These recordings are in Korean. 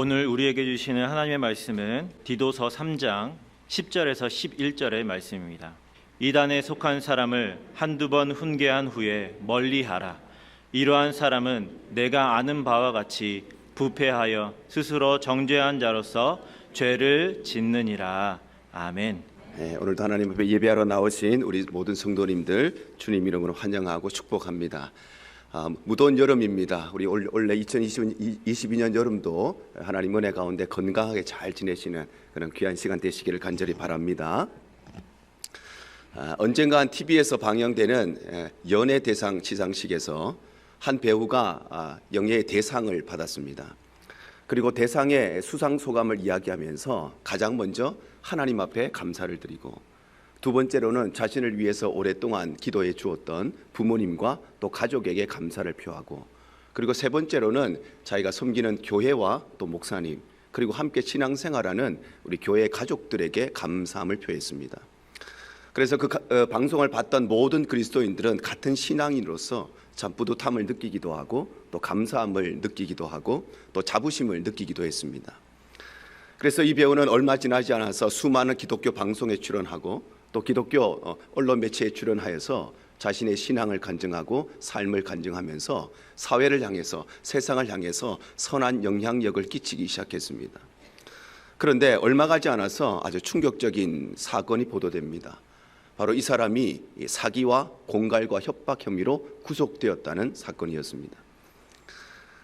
오늘 우리에게 주시는 하나님의 말씀은 디도서 3장 10절에서 11절의 말씀입니다. 이단에 속한 사람을 한두 번 훈계한 후에 멀리하라. 이러한 사람은 내가 아는 바와 같이 부패하여 스스로 정죄한 자로서 죄를 짓느니라. 아멘. 네, 오늘도 하나님 앞에 예배하러 나오신 우리 모든 성도님들 주님 이름으로 환영하고 축복합니다. 무더운 여름입니다. 우리 올해 2022년 여름도 하나님 은혜 가운데 건강하게 잘 지내시는 그런 귀한 시간 되시기를 간절히 바랍니다. 언젠가 TV에서 방영되는 연예대상 시상식에서 한 배우가 영예의 대상을 받았습니다. 그리고 대상의 수상 소감을 이야기하면서 가장 먼저 하나님 앞에 감사를 드리고, 두 번째로는 자신을 위해서 오랫동안 기도해 주었던 부모님과 또 가족에게 감사를 표하고, 그리고 세 번째로는 자기가 섬기는 교회와 또 목사님, 그리고 함께 신앙생활하는 우리 교회 가족들에게 감사함을 표했습니다. 그래서 그 방송을 봤던 모든 그리스도인들은 같은 신앙인으로서 참 뿌듯함을 느끼기도 하고, 또 감사함을 느끼기도 하고, 또 자부심을 느끼기도 했습니다. 그래서 이 배우는 얼마 지나지 않아서 수많은 기독교 방송에 출연하고, 또 기독교 언론 매체에 출연하여서 자신의 신앙을 간증하고 삶을 간증하면서 사회를 향해서, 세상을 향해서 선한 영향력을 끼치기 시작했습니다. 그런데 얼마 가지 않아서 아주 충격적인 사건이 보도됩니다. 바로 이 사람이 사기와 공갈과 협박 혐의로 구속되었다는 사건이었습니다.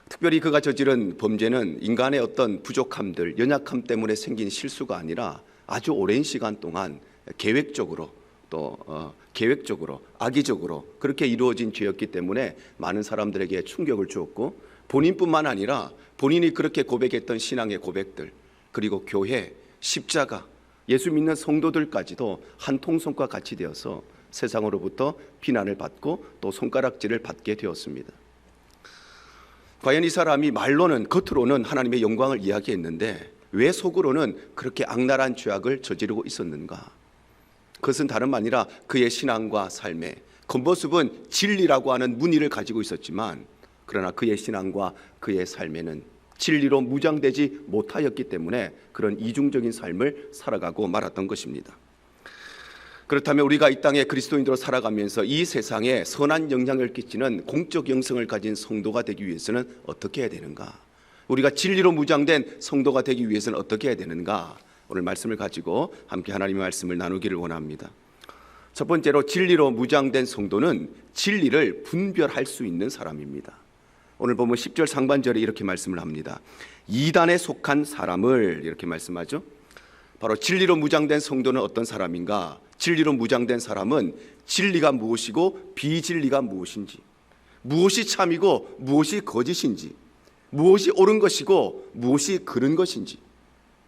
특별히 그가 저지른 범죄는 인간의 어떤 부족함들, 연약함 때문에 생긴 실수가 아니라 아주 오랜 시간 동안 계획적으로 악의적으로 그렇게 이루어진 죄였기 때문에 많은 사람들에게 충격을 주었고, 본인뿐만 아니라 본인이 그렇게 고백했던 신앙의 고백들, 그리고 교회, 십자가, 예수 믿는 성도들까지도 한 통속과 같이 되어서 세상으로부터 비난을 받고 또 손가락질을 받게 되었습니다. 과연 이 사람이 말로는, 겉으로는 하나님의 영광을 이야기했는데 왜 속으로는 그렇게 악랄한 죄악을 저지르고 있었는가? 그것은 다름 아니라 그의 신앙과 삶의 겉모습은 진리라고 하는 무늬를 가지고 있었지만, 그러나 그의 신앙과 그의 삶에는 진리로 무장되지 못하였기 때문에 그런 이중적인 삶을 살아가고 말았던 것입니다. 그렇다면 우리가 이 땅에 그리스도인으로 살아가면서 이 세상에 선한 영향을 끼치는 공적 영성을 가진 성도가 되기 위해서는 어떻게 해야 되는가? 우리가 진리로 무장된 성도가 되기 위해서는 어떻게 해야 되는가? 오늘 말씀을 가지고 함께 하나님의 말씀을 나누기를 원합니다. 첫 번째로, 진리로 무장된 성도는 진리를 분별할 수 있는 사람입니다. 오늘 보면 10절 상반절에 이렇게 말씀을 합니다. 이단에 속한 사람을, 이렇게 말씀하죠. 바로 진리로 무장된 성도는 어떤 사람인가? 진리로 무장된 사람은 진리가 무엇이고 비진리가 무엇인지, 무엇이 참이고 무엇이 거짓인지, 무엇이 옳은 것이고 무엇이 그른 것인지,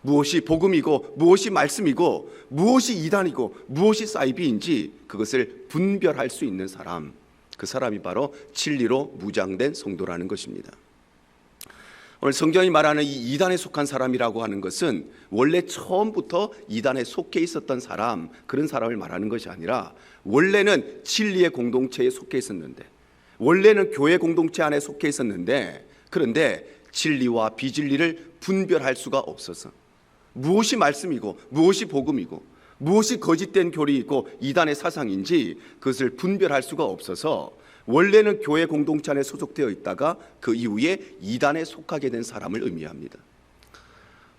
무엇이 복음이고 무엇이 말씀이고 무엇이 이단이고 무엇이 사이비인지 그것을 분별할 수 있는 사람, 그 사람이 바로 진리로 무장된 성도라는 것입니다. 오늘 성경이 말하는 이 이단에 속한 사람이라고 하는 것은 원래 처음부터 이단에 속해 있었던 사람, 그런 사람을 말하는 것이 아니라 원래는 진리의 공동체에 속해 있었는데, 원래는 교회 공동체 안에 속해 있었는데, 그런데 진리와 비진리를 분별할 수가 없어서 무엇이 말씀이고 무엇이 복음이고 무엇이 거짓된 교리이고 이단의 사상인지 그것을 분별할 수가 없어서 원래는 교회 공동체 안에 소속되어 있다가 그 이후에 이단에 속하게 된 사람을 의미합니다.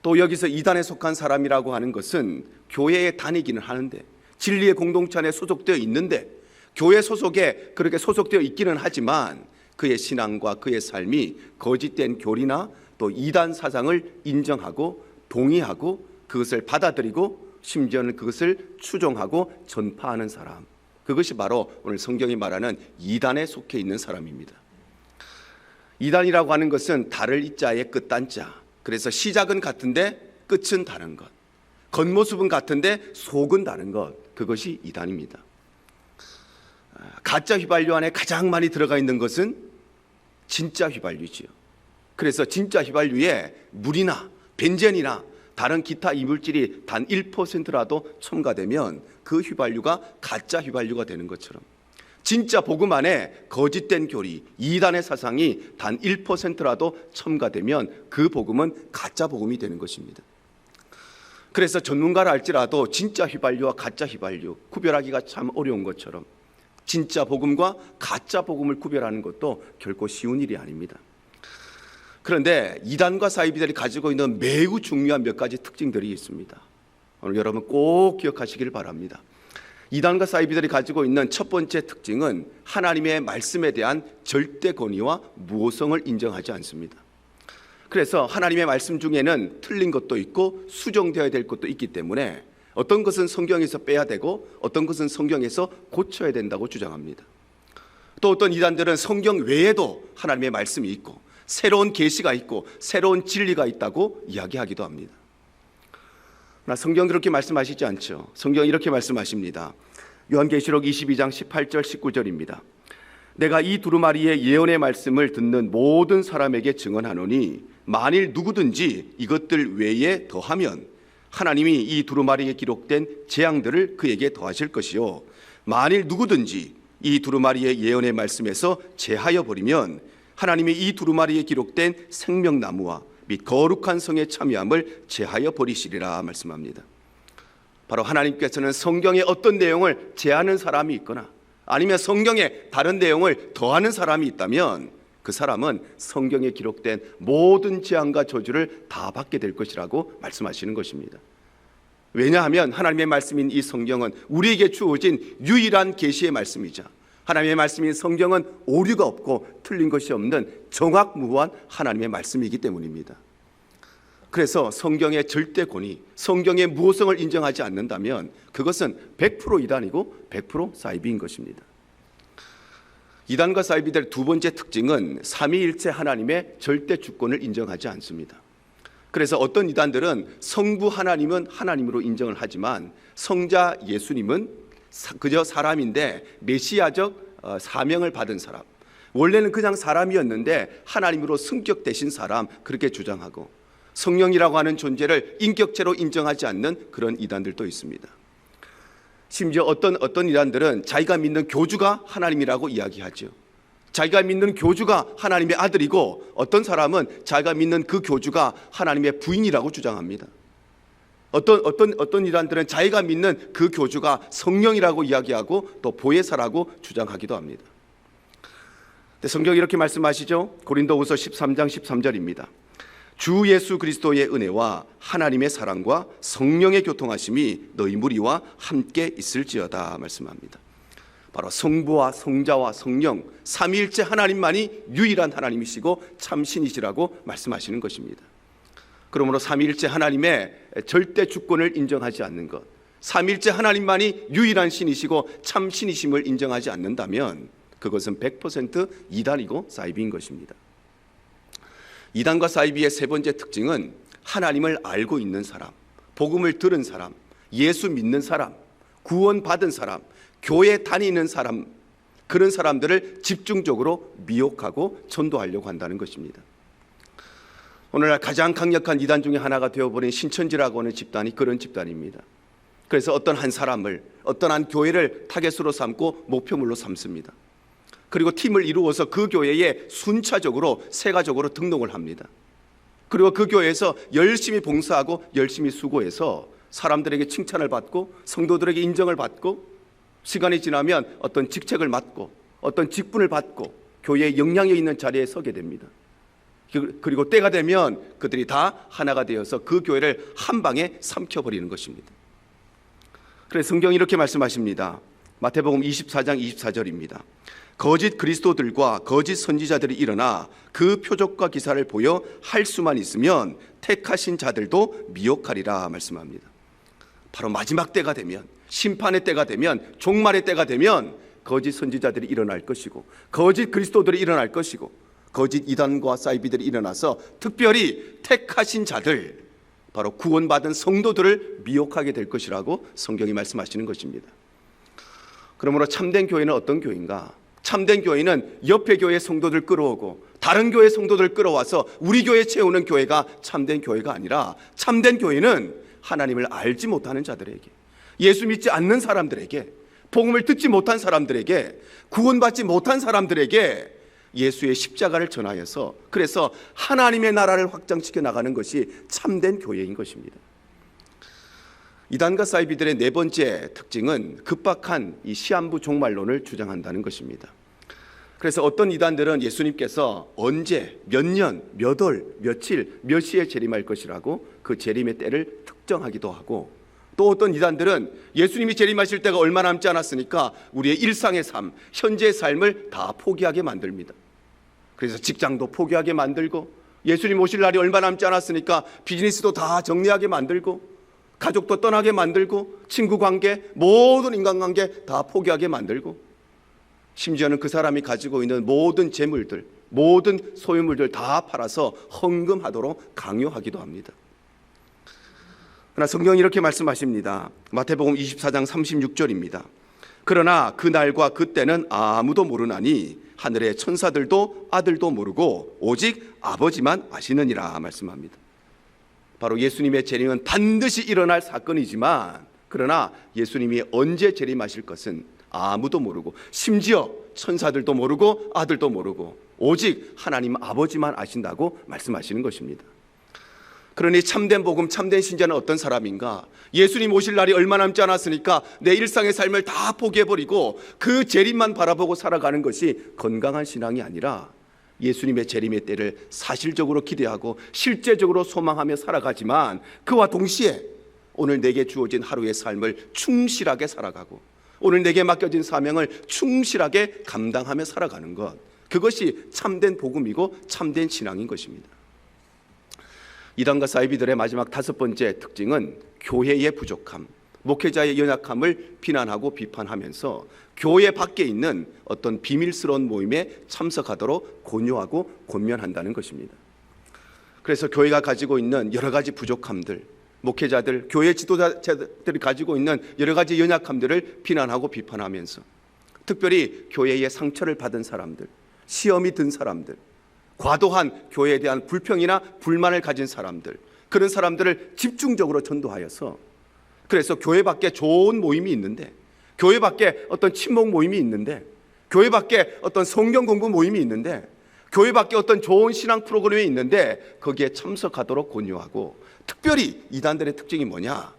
또 여기서 이단에 속한 사람이라고 하는 것은 교회에 다니기는 하는데, 진리의 공동체 안에 소속되어 있는데, 교회 소속에 그렇게 소속되어 있기는 하지만 그의 신앙과 그의 삶이 거짓된 교리나 또 이단 사상을 인정하고 동의하고 그것을 받아들이고 심지어는 그것을 추종하고 전파하는 사람, 그것이 바로 오늘 성경이 말하는 이단에 속해 있는 사람입니다. 이단이라고 하는 것은 달을 이자의 끝단자, 그래서 시작은 같은데 끝은 다른 것, 겉모습은 같은데 속은 다른 것, 그것이 이단입니다. 가짜 휘발유 안에 가장 많이 들어가 있는 것은 진짜 휘발유지요. 그래서 진짜 휘발유에 물이나 벤젠이나 다른 기타 이물질이 단 1%라도 첨가되면 그 휘발유가 가짜 휘발유가 되는 것처럼, 진짜 복음 안에 거짓된 교리, 이단의 사상이 단 1%라도 첨가되면 그 복음은 가짜 복음이 되는 것입니다. 그래서 전문가라 할지라도 진짜 휘발유와 가짜 휘발유 구별하기가 참 어려운 것처럼 진짜 복음과 가짜 복음을 구별하는 것도 결코 쉬운 일이 아닙니다. 그런데 이단과 사이비들이 가지고 있는 매우 중요한 몇 가지 특징들이 있습니다. 오늘 여러분 꼭 기억하시길 바랍니다. 이단과 사이비들이 가지고 있는 첫 번째 특징은 하나님의 말씀에 대한 절대 권위와 무호성을 인정하지 않습니다. 그래서 하나님의 말씀 중에는 틀린 것도 있고 수정되어야 될 것도 있기 때문에 어떤 것은 성경에서 빼야 되고 어떤 것은 성경에서 고쳐야 된다고 주장합니다. 또 어떤 이단들은 성경 외에도 하나님의 말씀이 있고 새로운 계시가 있고 새로운 진리가 있다고 이야기하기도 합니다. 그러나 성경 그렇게 말씀하시지 않죠. 성경이 이렇게 말씀하십니다. 요한계시록 22장 18절 19절입니다. 내가 이 두루마리의 예언의 말씀을 듣는 모든 사람에게 증언하노니 만일 누구든지 이것들 외에 더하면 하나님이 이 두루마리에 기록된 재앙들을 그에게 더하실 것이요 만일 누구든지 이 두루마리의 예언의 말씀에서 제하여 버리면 하나님이 이 두루마리에 기록된 생명나무와 및 거룩한 성의 참여함을 제하여 버리시리라 말씀합니다. 바로 하나님께서는 성경의 어떤 내용을 제하는 사람이 있거나 아니면 성경에 다른 내용을 더하는 사람이 있다면 그 사람은 성경에 기록된 모든 재앙과 저주를 다 받게 될 것이라고 말씀하시는 것입니다. 왜냐하면 하나님의 말씀인 이 성경은 우리에게 주어진 유일한 계시의 말씀이자 하나님의 말씀인 성경은 오류가 없고 틀린 것이 없는 정확무한 하나님의 말씀이기 때문입니다. 그래서 성경의 절대 권위, 성경의 무호성을 인정하지 않는다면 그것은 100% 이단이고 100% 사이비인 것입니다. 이단과 사이비들의 두 번째 특징은 삼위일체 하나님의 절대 주권을 인정하지 않습니다. 그래서 어떤 이단들은 성부 하나님은 하나님으로 인정을 하지만 성자 예수님은 그저 사람인데 메시아적 사명을 받은 사람, 원래는 그냥 사람이었는데 하나님으로 승격되신 사람 그렇게 주장하고 성령이라고 하는 존재를 인격체로 인정하지 않는 그런 이단들도 있습니다. 심지어 어떤 이단들은 자기가 믿는 교주가 하나님이라고 이야기하죠. 자기가 믿는 교주가 하나님의 아들이고 어떤 사람은 자기가 믿는 그 교주가 하나님의 부인이라고 주장합니다. 어떤 이단들은 자기가 믿는 그 교주가 성령이라고 이야기하고 또 보혜사라고 주장하기도 합니다. 성경이 이렇게 말씀하시죠. 고린도후서 13장 13절입니다. 주 예수 그리스도의 은혜와 하나님의 사랑과 성령의 교통하심이 너희 무리와 함께 있을지어다 말씀합니다. 바로 성부와 성자와 성령 삼위일체 하나님만이 유일한 하나님이시고 참신이시라고 말씀하시는 것입니다. 그러므로 삼위일체 하나님의 절대 주권을 인정하지 않는 것, 삼위일체 하나님만이 유일한 신이시고 참신이심을 인정하지 않는다면 그것은 100% 이단이고 사이비인 것입니다. 이단과 사이비의 세 번째 특징은 하나님을 알고 있는 사람, 복음을 들은 사람, 예수 믿는 사람, 구원받은 사람, 교회 다니는 사람, 그런 사람들을 집중적으로 미혹하고 전도하려고 한다는 것입니다. 오늘날 가장 강력한 이단 중에 하나가 되어버린 신천지라고 하는 집단이 그런 집단입니다. 그래서 어떤 한 사람을, 어떤 한 교회를 타겟으로 삼고 목표물로 삼습니다. 그리고 팀을 이루어서 그 교회에 순차적으로 세가적으로 등록을 합니다. 그리고 그 교회에서 열심히 봉사하고 열심히 수고해서 사람들에게 칭찬을 받고 성도들에게 인정을 받고 시간이 지나면 어떤 직책을 맡고 어떤 직분을 받고 교회에 영향력 있는 자리에 서게 됩니다. 그리고 때가 되면 그들이 다 하나가 되어서 그 교회를 한 방에 삼켜버리는 것입니다. 그래서 성경이 이렇게 말씀하십니다. 마태복음 24장 24절입니다. 거짓 그리스도들과 거짓 선지자들이 일어나 그 표적과 기사를 보여 할 수만 있으면 택하신 자들도 미혹하리라 말씀합니다. 바로 마지막 때가 되면, 심판의 때가 되면, 종말의 때가 되면 거짓 선지자들이 일어날 것이고 거짓 그리스도들이 일어날 것이고 거짓 이단과 사이비들이 일어나서 특별히 택하신 자들, 바로 구원받은 성도들을 미혹하게 될 것이라고 성경이 말씀하시는 것입니다. 그러므로 참된 교회는 어떤 교회인가? 참된 교회는 옆에 교회 성도들 끌어오고 다른 교회 성도들 끌어와서 우리 교회 채우는 교회가 참된 교회가 아니라 참된 교회는 하나님을 알지 못하는 자들에게, 예수 믿지 않는 사람들에게, 복음을 듣지 못한 사람들에게, 구원받지 못한 사람들에게 예수의 십자가를 전하여서, 그래서 하나님의 나라를 확장시켜 나가는 것이 참된 교회인 것입니다. 이단과 사이비들의 네 번째 특징은 급박한 이 시한부 종말론을 주장한다는 것입니다. 그래서 어떤 이단들은 예수님께서 언제, 몇 년, 몇 월, 며칠, 몇 시에 재림할 것이라고 그 재림의 때를 특정하기도 하고, 또 어떤 이단들은 예수님이 재림하실 때가 얼마 남지 않았으니까 우리의 일상의 삶, 현재의 삶을 다 포기하게 만듭니다. 그래서 직장도 포기하게 만들고, 예수님 오실 날이 얼마 남지 않았으니까 비즈니스도 다 정리하게 만들고, 가족도 떠나게 만들고, 친구 관계, 모든 인간관계 다 포기하게 만들고, 심지어는 그 사람이 가지고 있는 모든 재물들, 모든 소유물들 다 팔아서 헌금하도록 강요하기도 합니다. 그러나 성경이 이렇게 말씀하십니다. 마태복음 24장 36절입니다. 그러나 그 날과 그 때는 아무도 모르나니 하늘의 천사들도 아들도 모르고 오직 아버지만 아시느니라 말씀합니다. 바로 예수님의 재림은 반드시 일어날 사건이지만, 그러나 예수님이 언제 재림하실 것은 아무도 모르고, 심지어 천사들도 모르고 아들도 모르고 오직 하나님 아버지만 아신다고 말씀하시는 것입니다. 그러니 참된 복음, 참된 신자는 어떤 사람인가? 예수님 오실 날이 얼마 남지 않았으니까 내 일상의 삶을 다 포기해버리고 그 재림만 바라보고 살아가는 것이 건강한 신앙이 아니라, 예수님의 재림의 때를 사실적으로 기대하고 실제적으로 소망하며 살아가지만, 그와 동시에 오늘 내게 주어진 하루의 삶을 충실하게 살아가고, 오늘 내게 맡겨진 사명을 충실하게 감당하며 살아가는 것, 그것이 참된 복음이고 참된 신앙인 것입니다. 이단과 사이비들의 마지막 다섯 번째 특징은 교회의 부족함, 목회자의 연약함을 비난하고 비판하면서 교회 밖에 있는 어떤 비밀스러운 모임에 참석하도록 권유하고 권면한다는 것입니다. 그래서 교회가 가지고 있는 여러 가지 부족함들, 목회자들, 교회 지도자들이 가지고 있는 여러 가지 연약함들을 비난하고 비판하면서, 특별히 교회의 상처를 받은 사람들, 시험이 든 사람들, 과도한 교회에 대한 불평이나 불만을 가진 사람들, 그런 사람들을 집중적으로 전도하여서, 그래서 교회 밖에 좋은 모임이 있는데, 교회 밖에 어떤 친목 모임이 있는데, 교회 밖에 어떤 성경 공부 모임이 있는데, 교회 밖에 어떤 좋은 신앙 프로그램이 있는데 거기에 참석하도록 권유하고, 특별히 이단들의 특징이 뭐냐?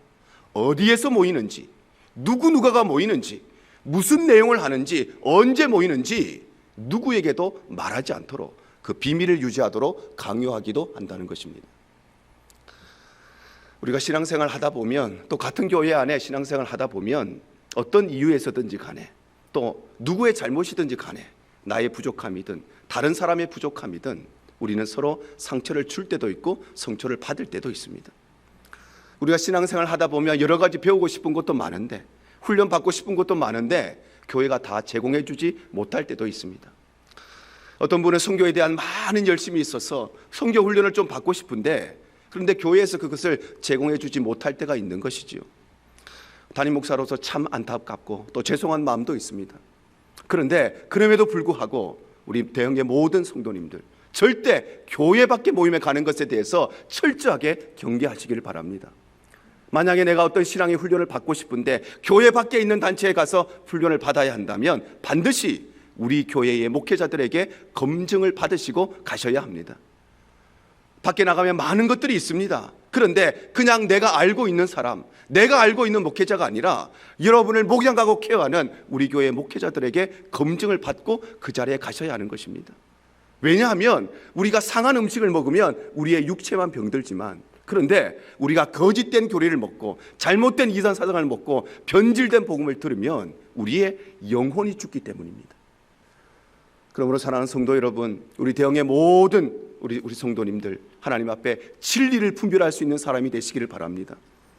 어디에서 모이는지, 누구누가가 모이는지, 무슨 내용을 하는지, 언제 모이는지 누구에게도 말하지 않도록 그 비밀을 유지하도록 강요하기도 한다는 것입니다. 우리가 신앙생활 하다 보면, 또 같은 교회 안에 신앙생활 하다 보면 어떤 이유에서든지 간에, 또 누구의 잘못이든지 간에, 나의 부족함이든 다른 사람의 부족함이든 우리는 서로 상처를 줄 때도 있고 상처를 받을 때도 있습니다. 우리가 신앙생활 하다 보면 여러 가지 배우고 싶은 것도 많은데, 훈련 받고 싶은 것도 많은데 교회가 다 제공해 주지 못할 때도 있습니다. 어떤 분은 선교에 대한 많은 열심이 있어서 선교 훈련을 좀 받고 싶은데, 그런데 교회에서 그것을 제공해 주지 못할 때가 있는 것이지요. 담임 목사로서 참 안타깝고 또 죄송한 마음도 있습니다. 그런데 그럼에도 불구하고 우리 대형의 모든 성도님들, 절대 교회 밖에 모임에 가는 것에 대해서 철저하게 경계하시기를 바랍니다. 만약에 내가 어떤 신앙의 훈련을 받고 싶은데 교회 밖에 있는 단체에 가서 훈련을 받아야 한다면 반드시 우리 교회의 목회자들에게 검증을 받으시고 가셔야 합니다. 밖에 나가면 많은 것들이 있습니다. 그런데 그냥 내가 알고 있는 사람, 내가 알고 있는 목회자가 아니라 여러분을 목양하고 케어하는 우리 교회 목회자들에게 검증을 받고 그 자리에 가셔야 하는 것입니다. 왜냐하면 우리가 상한 음식을 먹으면 우리의 육체만 병들지만, 그런데 우리가 거짓된 교리를 먹고 잘못된 이단사상을 먹고 변질된 복음을 들으면 우리의 영혼이 죽기 때문입니다. 그러므로 사랑하는 성도 여러분, 우리 대형의 모든 우리 성도님들, 하나님 앞에 진리를 분별할 수 있는 사람이 되시기를 바랍니다.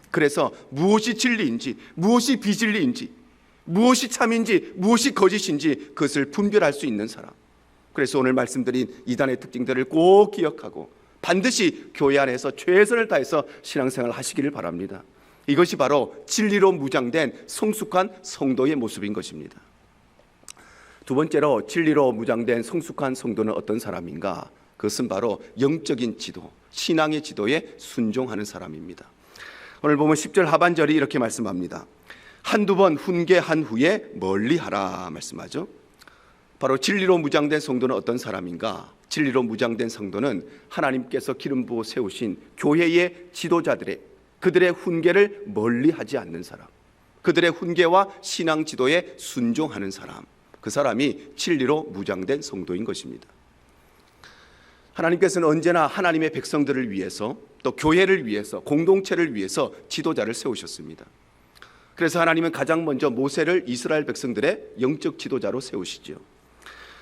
그래서 무엇이 진리인지, 무엇이 비진리인지, 무엇이 참인지, 무엇이 거짓인지 그것을 분별할 수 있는 사람. 그래서 오늘 말씀드린 이단의 특징들을 꼭 기억하고 반드시 교회 안에서 최선을 다해서 신앙생활을 하시기를 바랍니다. 이것이 바로 진리로 무장된 성숙한 성도의 모습인 것입니다. 두 번째로, 진리로 무장된 성숙한 성도는 어떤 사람인가? 그것은 바로 영적인 지도, 신앙의 지도에 순종하는 사람입니다. 오늘 보면 10절 하반절이 이렇게 말씀합니다. 한두 번 훈계한 후에 멀리하라 말씀하죠. 바로 진리로 무장된 성도는 어떤 사람인가? 진리로 무장된 성도는 하나님께서 기름 부어 세우신 교회의 지도자들의 그들의 훈계를 멀리하지 않는 사람, 그들의 훈계와 신앙 지도에 순종하는 사람, 그 사람이 진리로 무장된 성도인 것입니다. 하나님께서는 언제나 하나님의 백성들을 위해서, 또 교회를 위해서, 공동체를 위해서 지도자를 세우셨습니다. 그래서 하나님은 가장 먼저 모세를 이스라엘 백성들의 영적 지도자로 세우시죠.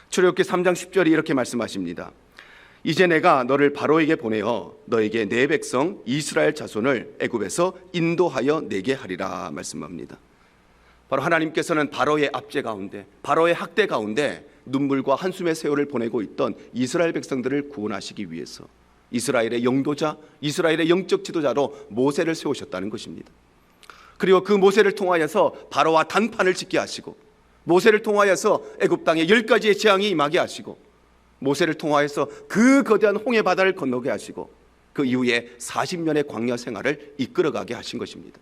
출애굽기 3장 10절이 이렇게 말씀하십니다. 이제 내가 너를 바로에게 보내어 너에게 내 백성 이스라엘 자손을 애굽에서 인도하여 내게 하리라 말씀합니다. 바로 하나님께서는 바로의 압제 가운데, 바로의 학대 가운데 눈물과 한숨의 세월을 보내고 있던 이스라엘 백성들을 구원하시기 위해서 이스라엘의 영도자, 이스라엘의 영적 지도자로 모세를 세우셨다는 것입니다. 그리고 그 모세를 통하여서 바로와 단판을 짓게 하시고, 모세를 통하여서 애굽 땅에 10가지의 재앙이 임하게 하시고, 모세를 통하여서 그 거대한 홍해 바다를 건너게 하시고, 그 이후에 40년의 광야 생활을 이끌어가게 하신 것입니다.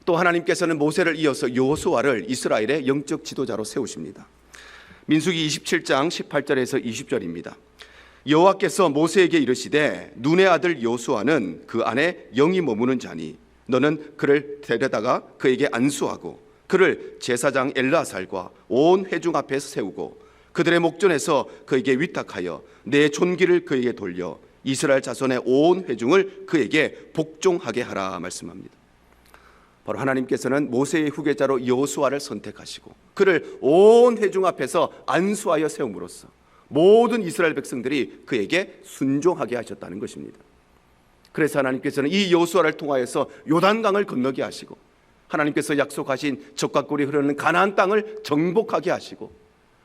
또 하나님께서는 모세를 이어서 여호수아를 이스라엘의 영적 지도자로 세우십니다. 민수기 27장 18절에서 20절입니다. 여호와께서 모세에게 이르시되 눈의 아들 여호수아는 그 안에 영이 머무는 자니 너는 그를 데려다가 그에게 안수하고 그를 제사장 엘르아살과 온 회중 앞에 세우고 그들의 목전에서 그에게 위탁하여 내 존귀를 그에게 돌려 이스라엘 자손의 온 회중을 그에게 복종하게 하라 말씀합니다. 바로 하나님께서는 모세의 후계자로 여호수아를 선택하시고 그를 온 회중 앞에서 안수하여 세움으로써 모든 이스라엘 백성들이 그에게 순종하게 하셨다는 것입니다. 그래서 하나님께서는 이 여호수아를 통하여서 요단강을 건너게 하시고 하나님께서 약속하신 젖과 꿀이 흐르는 가나안 땅을 정복하게 하시고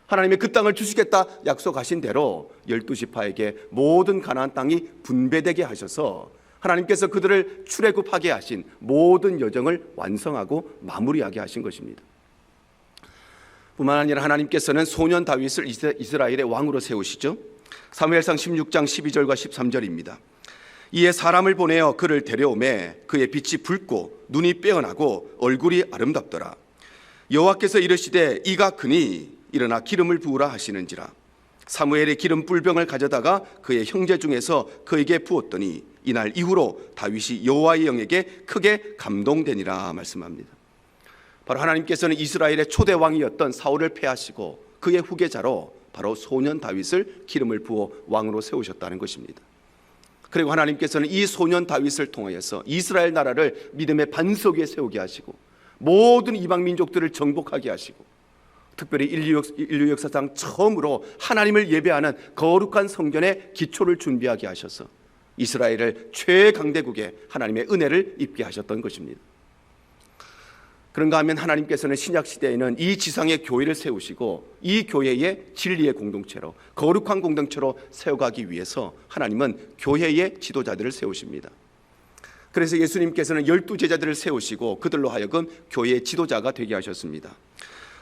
하나님의 그 땅을 주시겠다 약속하신 대로 12지파에게 모든 가나안 땅이 분배되게 하셔서 하나님께서 그들을 출애굽하게 하신 모든 여정을 완성하고 마무리하게 하신 것입니다. 뿐만 아니라 하나님께서는 소년 다윗을 이스라엘의 왕으로 세우시죠. 사무엘상 16장 12절과 13절입니다. 이에 사람을 보내어 그를 데려오매 그의 빛이 붉고 눈이 빼어나고 얼굴이 아름답더라. 여호와께서 이르시되 이가 크니 일어나 기름을 부으라 하시는지라. 사무엘이 기름 뿔병을 가져다가 그의 형제 중에서 그에게 부었더니 이날 이후로 다윗이 여호와의 영에게 크게 감동되니라 말씀합니다. 바로 하나님께서는 이스라엘의 초대 왕이었던 사울을 패하시고 그의 후계자로 바로 소년 다윗을 기름을 부어 왕으로 세우셨다는 것입니다. 그리고 하나님께서는 이 소년 다윗을 통하여서 이스라엘 나라를 믿음의 반석 위에 세우게 하시고 모든 이방 민족들을 정복하게 하시고 특별히 인류 역사상 처음으로 하나님을 예배하는 거룩한 성전의 기초를 준비하게 하셔서 이스라엘을 최강대국의 하나님의 은혜를 입게 하셨던 것입니다. 그런가 하면 하나님께서는 신약시대에는 이 지상의 교회를 세우시고 이 교회의 진리의 공동체로 거룩한 공동체로 세워가기 위해서 하나님은 교회의 지도자들을 세우십니다. 그래서 예수님께서는 12제자들을 세우시고 그들로 하여금 교회의 지도자가 되게 하셨습니다.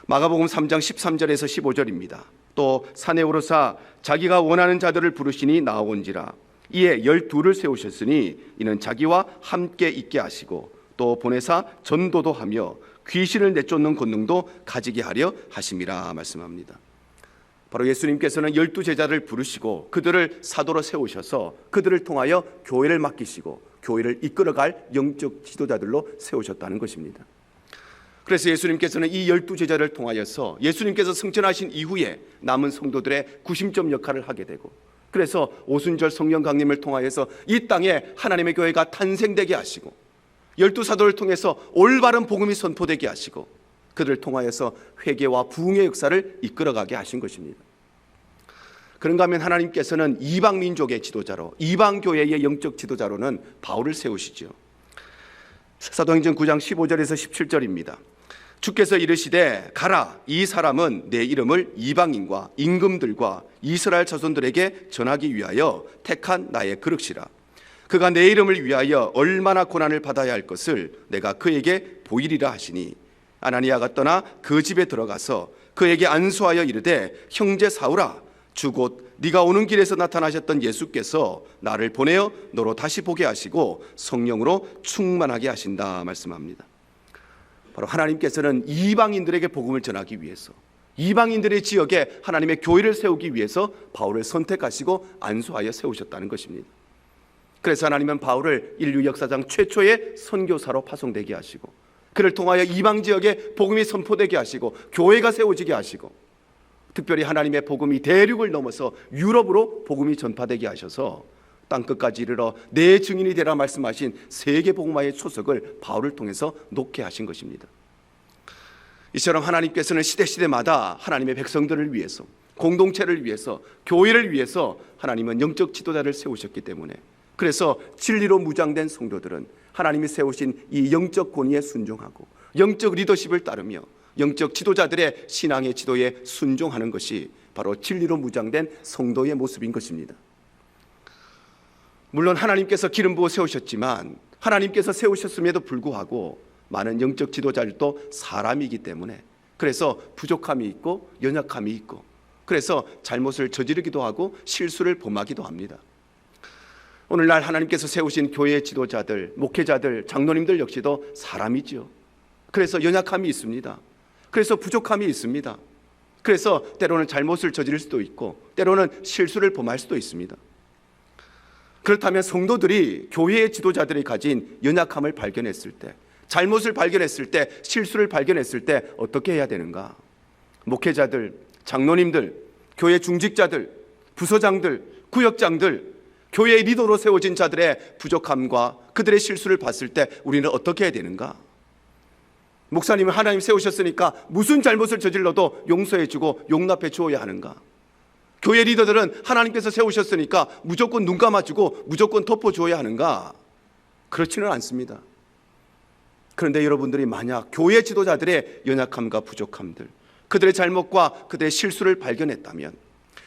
마가복음 3장 13절에서 15절입니다. 또 산에 오르사 자기가 원하는 자들을 부르시니 나아온지라. 이에 12를 세우셨으니 이는 자기와 함께 있게 하시고 또 보내사 전도도 하며 귀신을 내쫓는 권능도 가지게 하려 하심이라 말씀합니다. 바로 예수님께서는 12제자를 부르시고 그들을 사도로 세우셔서 그들을 통하여 교회를 맡기시고 교회를 이끌어갈 영적 지도자들로 세우셨다는 것입니다. 그래서 예수님께서는 이 12제자를 통하여서 예수님께서 승천하신 이후에 남은 성도들의 구심점 역할을 하게 되고 그래서 오순절 성령 강림을 통하여서 이 땅에 하나님의 교회가 탄생되게 하시고 12사도를 통해서 올바른 복음이 선포되게 하시고 그들을 통하여서 회개와 부흥의 역사를 이끌어가게 하신 것입니다. 그런가 하면 하나님께서는 이방 민족의 지도자로 이방 교회의 영적 지도자로는 바울을 세우시죠. 사도행전 9장 15절에서 17절입니다. 주께서 이르시되 가라 이 사람은 내 이름을 이방인과 임금들과 이스라엘 자손들에게 전하기 위하여 택한 나의 그릇이라. 그가 내 이름을 위하여 얼마나 고난을 받아야 할 것을 내가 그에게 보이리라 하시니 아나니아가 떠나 그 집에 들어가서 그에게 안수하여 이르되 형제 사울아 주 곧 네가 오는 길에서 나타나셨던 예수께서 나를 보내어 너로 다시 보게 하시고 성령으로 충만하게 하신다 말씀합니다. 바로 하나님께서는 이방인들에게 복음을 전하기 위해서, 이방인들의 지역에 하나님의 교회를 세우기 위해서 바울을 선택하시고 안수하여 세우셨다는 것입니다. 그래서 하나님은 바울을 인류 역사상 최초의 선교사로 파송되게 하시고, 그를 통하여 이방 지역에 복음이 선포되게 하시고 교회가 세워지게 하시고, 특별히 하나님의 복음이 대륙을 넘어서 유럽으로 복음이 전파되게 하셔서 땅끝까지 이르러 내 증인이 되라 말씀하신 세계 복음화의 초석을 바울을 통해서 놓게 하신 것입니다. 이처럼 하나님께서는 시대마다 하나님의 백성들을 위해서, 공동체를 위해서, 교회를 위해서 하나님은 영적 지도자를 세우셨기 때문에, 그래서 진리로 무장된 성도들은 하나님이 세우신 이 영적 권위에 순종하고 영적 리더십을 따르며 영적 지도자들의 신앙의 지도에 순종하는 것이 바로 진리로 무장된 성도의 모습인 것입니다. 물론 하나님께서 기름 부어 세우셨지만, 하나님께서 세우셨음에도 불구하고 많은 영적 지도자들도 사람이기 때문에, 그래서 부족함이 있고 연약함이 있고, 그래서 잘못을 저지르기도 하고 실수를 범하기도 합니다. 오늘날 하나님께서 세우신 교회의 지도자들, 목회자들, 장로님들 역시도 사람이지요. 그래서 연약함이 있습니다. 그래서 부족함이 있습니다. 그래서 때로는 잘못을 저지를 수도 있고 때로는 실수를 범할 수도 있습니다. 그렇다면 성도들이 교회의 지도자들이 가진 연약함을 발견했을 때, 잘못을 발견했을 때, 실수를 발견했을 때 어떻게 해야 되는가? 목회자들, 장로님들, 교회 중직자들, 부서장들, 구역장들, 교회의 리더로 세워진 자들의 부족함과 그들의 실수를 봤을 때 우리는 어떻게 해야 되는가? 목사님은 하나님 세우셨으니까 무슨 잘못을 저질러도 용서해주고 용납해 주어야 하는가? 교회 리더들은 하나님께서 세우셨으니까 무조건 눈 감아주고 무조건 덮어주어야 하는가? 그렇지는 않습니다. 그런데 여러분들이 만약 교회 지도자들의 연약함과 부족함들, 그들의 잘못과 그들의 실수를 발견했다면,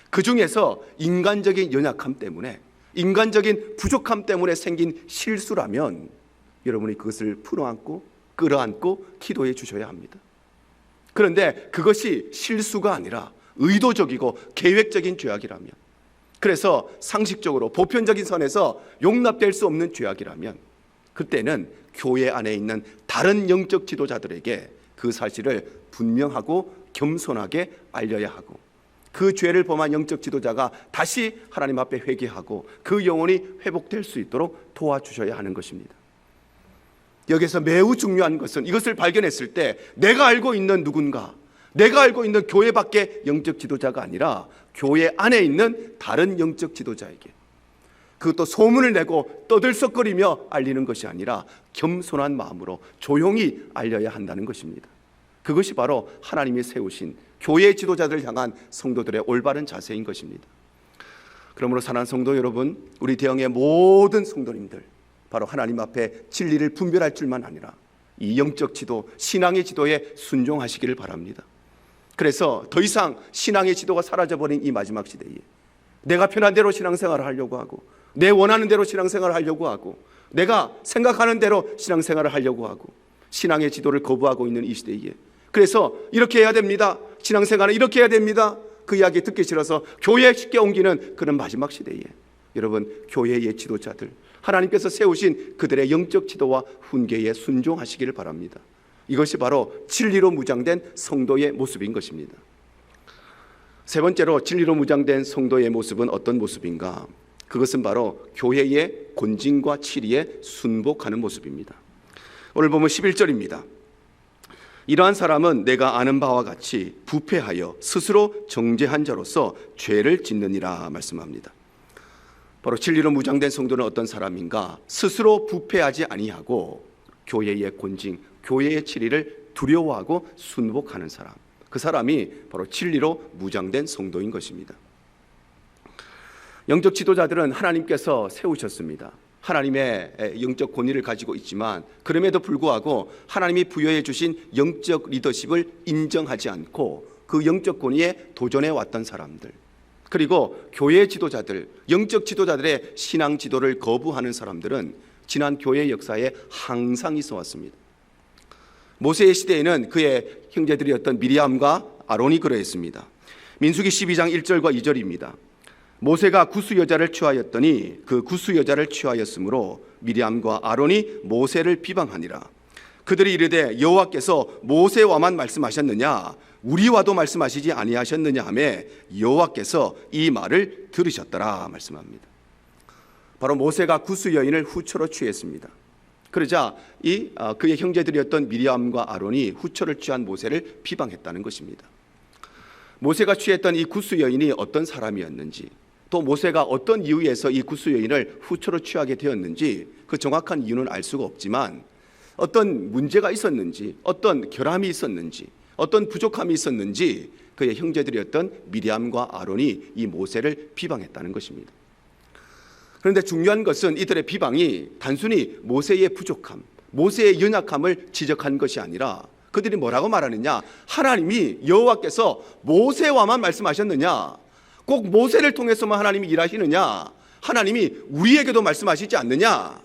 그 중에서 인간적인 연약함 때문에, 인간적인 부족함 때문에 생긴 실수라면 여러분이 그것을 풀어안고 끌어안고 기도해 주셔야 합니다. 그런데 그것이 실수가 아니라 의도적이고 계획적인 죄악이라면, 그래서 상식적으로 보편적인 선에서 용납될 수 없는 죄악이라면, 그때는 교회 안에 있는 다른 영적 지도자들에게 그 사실을 분명하고 겸손하게 알려야 하고, 그 죄를 범한 영적 지도자가 다시 하나님 앞에 회개하고 그 영혼이 회복될 수 있도록 도와주셔야 하는 것입니다. 여기서 매우 중요한 것은, 이것을 발견했을 때 내가 알고 있는 누군가, 내가 알고 있는 교회 밖의 영적 지도자가 아니라 교회 안에 있는 다른 영적 지도자에게, 그것도 소문을 내고 떠들썩거리며 알리는 것이 아니라 겸손한 마음으로 조용히 알려야 한다는 것입니다. 그것이 바로 하나님이 세우신 교회 지도자들을 향한 성도들의 올바른 자세인 것입니다. 그러므로 사랑하는 성도 여러분, 우리 대형의 모든 성도님들, 바로 하나님 앞에 진리를 분별할 줄만 아니라 이 영적 지도, 신앙의 지도에 순종하시기를 바랍니다. 그래서 더 이상 신앙의 지도가 사라져버린 이 마지막 시대에 내가 편한 대로 신앙생활을 하려고 하고, 내 원하는 대로 신앙생활을 하려고 하고, 내가 생각하는 대로 신앙생활을 하려고 하고, 신앙의 지도를 거부하고 있는 이 시대에, 그래서 이렇게 해야 됩니다, 신앙생활은 이렇게 해야 됩니다, 그 이야기 듣기 싫어서 교회에 쉽게 옮기는 그런 마지막 시대에 여러분, 교회의 지도자들, 하나님께서 세우신 그들의 영적 지도와 훈계에 순종하시기를 바랍니다. 이것이 바로 진리로 무장된 성도의 모습인 것입니다. 세 번째로, 진리로 무장된 성도의 모습은 어떤 모습인가? 그것은 바로 교회의 권징과 치리에 순복하는 모습입니다. 오늘 보면 11절입니다. 이러한 사람은 내가 아는 바와 같이 부패하여 스스로 정죄한 자로서 죄를 짓느니라 말씀합니다. 바로 진리로 무장된 성도는 어떤 사람인가? 스스로 부패하지 아니하고 교회의 권징, 교회의 치리를 두려워하고 순복하는 사람, 그 사람이 바로 진리로 무장된 성도인 것입니다. 영적 지도자들은 하나님께서 세우셨습니다. 하나님의 영적 권위를 가지고 있지만 그럼에도 불구하고 하나님이 부여해 주신 영적 리더십을 인정하지 않고 그 영적 권위에 도전해 왔던 사람들, 그리고 교회 지도자들, 영적 지도자들의 신앙 지도를 거부하는 사람들은 지난 교회 역사에 항상 있어 왔습니다. 모세의 시대에는 그의 형제들이었던 미리암과 아론이 그러했습니다. 민수기 12장 1절과 2절입니다. 모세가 구스 여자를 취하였더니 그 구스 여자를 취하였으므로 미리암과 아론이 모세를 비방하니라. 그들이 이르되 여호와께서 모세와만 말씀하셨느냐 우리와도 말씀하시지 아니하셨느냐 하며 여호와께서 이 말을 들으셨더라 말씀합니다. 바로 모세가 구스 여인을 후처로 취했습니다. 그러자 그의 형제들이었던 미리암과 아론이 후처를 취한 모세를 비방했다는 것입니다. 모세가 취했던 이 구스 여인이 어떤 사람이었는지, 또 모세가 어떤 이유에서 이 구스 여인을 후처로 취하게 되었는지 그 정확한 이유는 알 수가 없지만 어떤 문제가 있었는지, 어떤 결함이 있었는지, 어떤 부족함이 있었는지 그의 형제들이었던 미리암과 아론이 이 모세를 비방했다는 것입니다. 그런데 중요한 것은 이들의 비방이 단순히 모세의 부족함, 모세의 연약함을 지적한 것이 아니라 그들이 뭐라고 말하느냐, 하나님이 여호와께서 모세와만 말씀하셨느냐, 꼭 모세를 통해서만 하나님이 일하시느냐, 하나님이 우리에게도 말씀하시지 않느냐.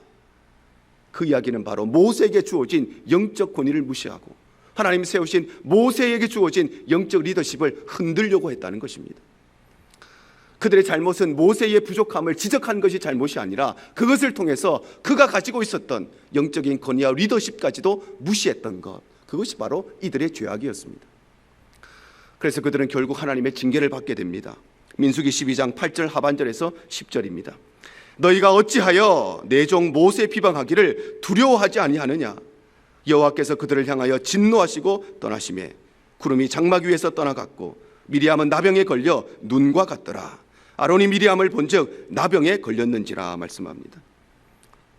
그 이야기는 바로 모세에게 주어진 영적 권위를 무시하고 하나님이 세우신 모세에게 주어진 영적 리더십을 흔들려고 했다는 것입니다. 그들의 잘못은 모세의 부족함을 지적한 것이 잘못이 아니라 그것을 통해서 그가 가지고 있었던 영적인 권위와 리더십까지도 무시했던 것, 그것이 바로 이들의 죄악이었습니다. 그래서 그들은 결국 하나님의 징계를 받게 됩니다. 민수기 12장 8절 하반절에서 10절입니다. 너희가 어찌하여 내 종 모세 비방하기를 두려워하지 아니하느냐. 여호와께서 그들을 향하여 진노하시고 떠나시매 구름이 장막 위에서 떠나갔고 미리암은 나병에 걸려 눈과 같더라. 아론이 미리암을 본즉 나병에 걸렸는지라 말씀합니다.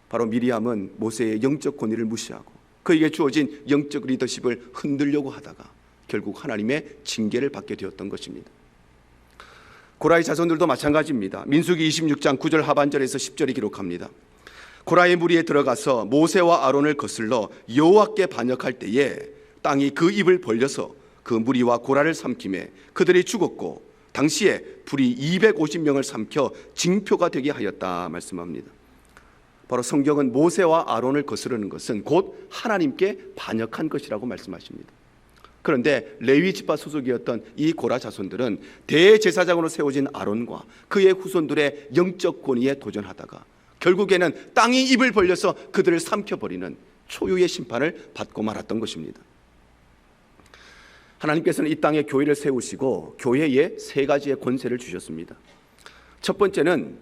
바로 미리암은 모세의 영적 권위를 무시하고 그에게 주어진 영적 리더십을 흔들려고 하다가 결국 하나님의 징계를 받게 되었던 것입니다. 고라의 자손들도 마찬가지입니다. 민수기 26장 9절 하반절에서 10절이 기록합니다. 고라의 무리에 들어가서 모세와 아론을 거슬러 여호와께 반역할 때에 땅이 그 입을 벌려서 그 무리와 고라를 삼키매 그들이 죽었고 당시에 불이 250명을 삼켜 징표가 되게 하였다 말씀합니다. 바로 성경은 모세와 아론을 거스르는 것은 곧 하나님께 반역한 것이라고 말씀하십니다. 그런데 레위 지파 소속이었던 이 고라 자손들은 대제사장으로 세워진 아론과 그의 후손들의 영적 권위에 도전하다가 결국에는 땅이 입을 벌려서 그들을 삼켜버리는 초유의 심판을 받고 말았던 것입니다. 하나님께서는 이 땅에 교회를 세우시고 교회에 세 가지의 권세를 주셨습니다. 첫 번째는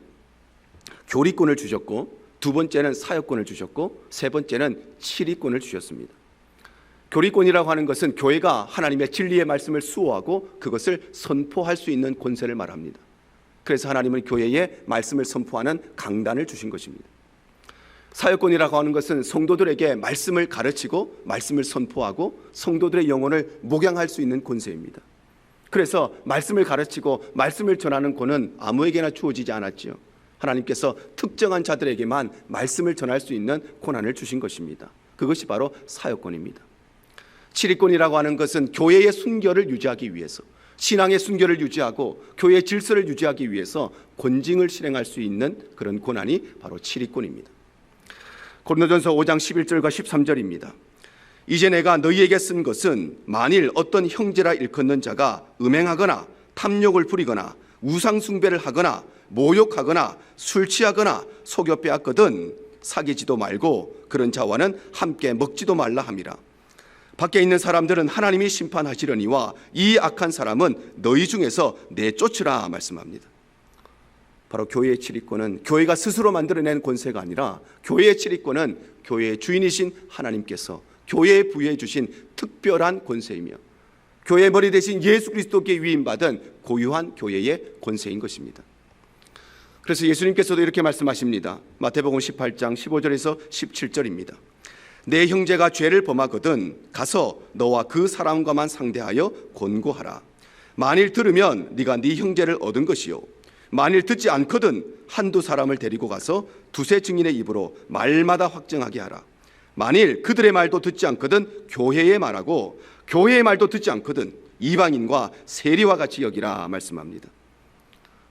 교리권을 주셨고, 두 번째는 사역권을 주셨고, 세 번째는 치리권을 주셨습니다. 교리권이라고 하는 것은 교회가 하나님의 진리의 말씀을 수호하고 그것을 선포할 수 있는 권세를 말합니다. 그래서 하나님은 교회에 말씀을 선포하는 강단을 주신 것입니다. 사역권이라고 하는 것은 성도들에게 말씀을 가르치고 말씀을 선포하고 성도들의 영혼을 목양할 수 있는 권세입니다. 그래서 말씀을 가르치고 말씀을 전하는 권은 아무에게나 주어지지 않았지요. 하나님께서 특정한 자들에게만 말씀을 전할 수 있는 권한을 주신 것입니다. 그것이 바로 사역권입니다. 치리권이라고 하는 것은 교회의 순결을 유지하기 위해서, 신앙의 순결을 유지하고 교회의 질서를 유지하기 위해서 권징을 실행할 수 있는 그런 권한이 바로 치리권입니다. 고린도전서 5장 11절과 13절입니다. 이제 내가 너희에게 쓴 것은 만일 어떤 형제라 일컫는 자가 음행하거나 탐욕을 부리거나 우상 숭배를 하거나 모욕하거나 술 취하거나 속여 빼앗거든 사귀지도 말고 그런 자와는 함께 먹지도 말라 함이라. 밖에 있는 사람들은 하나님이 심판하시려니와 이 악한 사람은 너희 중에서 내쫓으라 말씀합니다. 바로 교회의 치리권은 교회가 스스로 만들어낸 권세가 아니라 교회의 치리권은 교회의 주인이신 하나님께서 교회에 부여해 주신 특별한 권세이며 교회의 머리 대신 예수 그리스도께 위임받은 고유한 교회의 권세인 것입니다. 그래서 예수님께서도 이렇게 말씀하십니다. 마태복음 18장 15절에서 17절입니다. 내 형제가 죄를 범하거든 가서 너와 그 사람과만 상대하여 권고하라. 만일 들으면 네가 네 형제를 얻은 것이요 만일 듣지 않거든 한두 사람을 데리고 가서 두세 증인의 입으로 말마다 확증하게 하라. 만일 그들의 말도 듣지 않거든 교회의 말하고 교회의 말도 듣지 않거든 이방인과 세리와 같이 여기라 말씀합니다.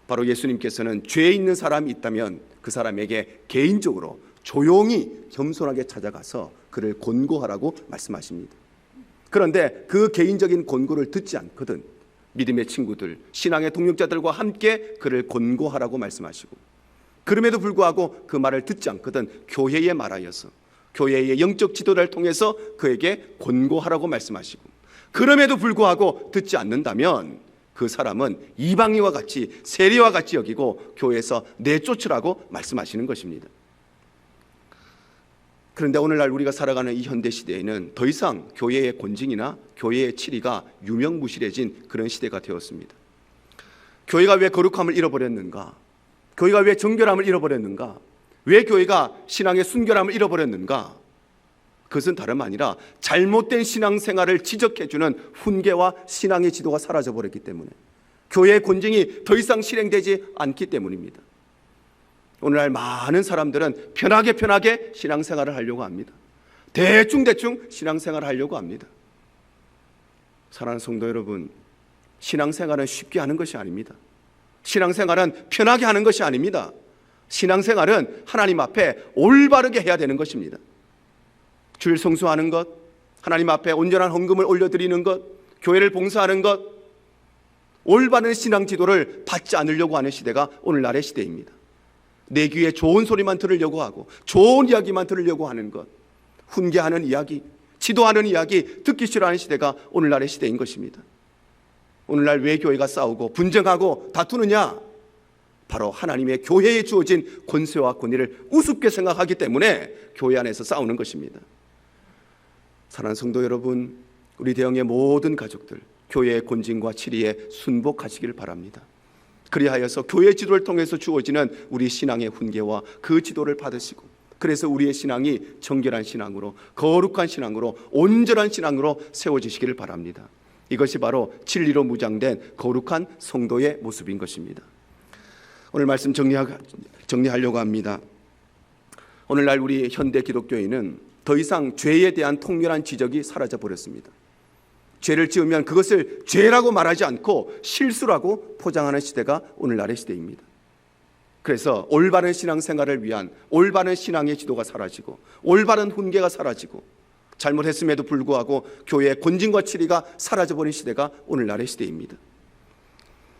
바로 예수님께서는 죄 있는 사람이 있다면 그 사람에게 개인적으로 조용히 겸손하게 찾아가서 그를 권고하라고 말씀하십니다. 그런데 그 개인적인 권고를 듣지 않거든 믿음의 친구들, 신앙의 동역자들과 함께 그를 권고하라고 말씀하시고 그럼에도 불구하고 그 말을 듣지 않거든 교회에 말하여서 교회의 영적 지도자를 통해서 그에게 권고하라고 말씀하시고, 그럼에도 불구하고 듣지 않는다면 그 사람은 이방인과 같이, 세리와 같이 여기고 교회에서 내쫓으라고 말씀하시는 것입니다. 그런데 오늘날 우리가 살아가는 이 현대 시대에는 더 이상 교회의 권징이나 교회의 치리가 유명무실해진 그런 시대가 되었습니다. 교회가 왜 거룩함을 잃어버렸는가? 교회가 왜 정결함을 잃어버렸는가? 왜 교회가 신앙의 순결함을 잃어버렸는가? 그것은 다름 아니라 잘못된 신앙생활을 지적해주는 훈계와 신앙의 지도가 사라져버렸기 때문에, 교회의 권징이 더 이상 실행되지 않기 때문입니다. 오늘날 많은 사람들은 편하게 신앙생활을 하려고 합니다. 대충 신앙생활을 하려고 합니다. 사랑하는 성도 여러분, 신앙생활은 쉽게 하는 것이 아닙니다. 신앙생활은 편하게 하는 것이 아닙니다. 신앙생활은 하나님 앞에 올바르게 해야 되는 것입니다. 주일 성수하는 것, 하나님 앞에 온전한 헌금을 올려드리는 것, 교회를 봉사하는 것, 올바른 신앙 지도를 받지 않으려고 하는 시대가 오늘날의 시대입니다. 내 귀에 좋은 소리만 들으려고 하고 좋은 이야기만 들으려고 하는 것, 훈계하는 이야기, 지도하는 이야기 듣기 싫어하는 시대가 오늘날의 시대인 것입니다. 오늘날 왜 교회가 싸우고 분쟁하고 다투느냐? 바로 하나님의 교회에 주어진 권세와 권위를 우습게 생각하기 때문에 교회 안에서 싸우는 것입니다. 사랑하는 성도 여러분, 우리 대형의 모든 가족들, 교회의 권징과 치리에 순복하시기를 바랍니다. 그리하여서 교회 지도를 통해서 주어지는 우리 신앙의 훈계와 그 지도를 받으시고, 그래서 우리의 신앙이 정결한 신앙으로, 거룩한 신앙으로, 온전한 신앙으로 세워지시기를 바랍니다. 이것이 바로 진리로 무장된 거룩한 성도의 모습인 것입니다. 오늘 말씀 정리하려고 합니다. 오늘날 우리 현대 기독교인은 더 이상 죄에 대한 통렬한 지적이 사라져 버렸습니다. 죄를 지으면 그것을 죄라고 말하지 않고 실수라고 포장하는 시대가 오늘날의 시대입니다. 그래서 올바른 신앙생활을 위한 올바른 신앙의 지도가 사라지고, 올바른 훈계가 사라지고, 잘못했음에도 불구하고 교회의 권징과 치리가 사라져버린 시대가 오늘날의 시대입니다.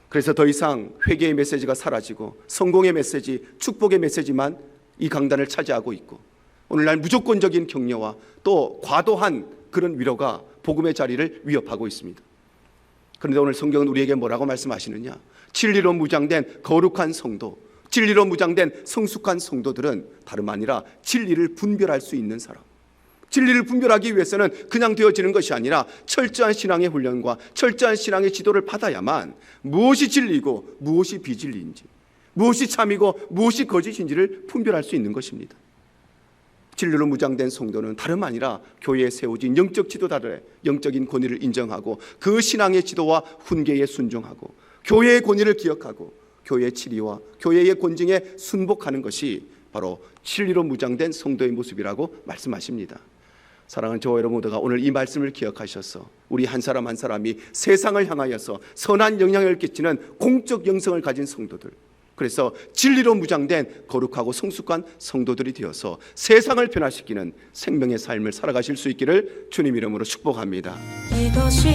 그래서 더 이상 회개의 메시지가 사라지고 성공의 메시지, 축복의 메시지만 이 강단을 차지하고 있고, 오늘날 무조건적인 격려와 또 과도한 그런 위로가 복음의 자리를 위협하고 있습니다. 그런데 오늘 성경은 우리에게 뭐라고 말씀하시느냐? 진리로 무장된 거룩한 성도, 진리로 무장된 성숙한 성도들은 다름 아니라 진리를 분별할 수 있는 사람, 진리를 분별하기 위해서는 그냥 되어지는 것이 아니라 철저한 신앙의 훈련과 철저한 신앙의 지도를 받아야만 무엇이 진리고 무엇이 비진리인지, 무엇이 참이고 무엇이 거짓인지를 분별할 수 있는 것입니다. 진리로 무장된 성도는 다름 아니라 교회에 세워진 영적 지도자들의 영적인 권위를 인정하고 그 신앙의 지도와 훈계에 순종하고 교회의 권위를 기억하고 교회의 치리와 교회의 권징에 순복하는 것이 바로 진리로 무장된 성도의 모습이라고 말씀하십니다. 사랑하는 저와 여러분 모두가 오늘 이 말씀을 기억하셔서 우리 한 사람 한 사람이 세상을 향하여서 선한 영향을 끼치는 공적 영성을 가진 성도들, 그래서 진리로 무장된 거룩하고 성숙한 성도들이 되어서 세상을 변화시키는 생명의 삶을 살아가실 수 있기를 주님 이름으로 축복합니다. 이것이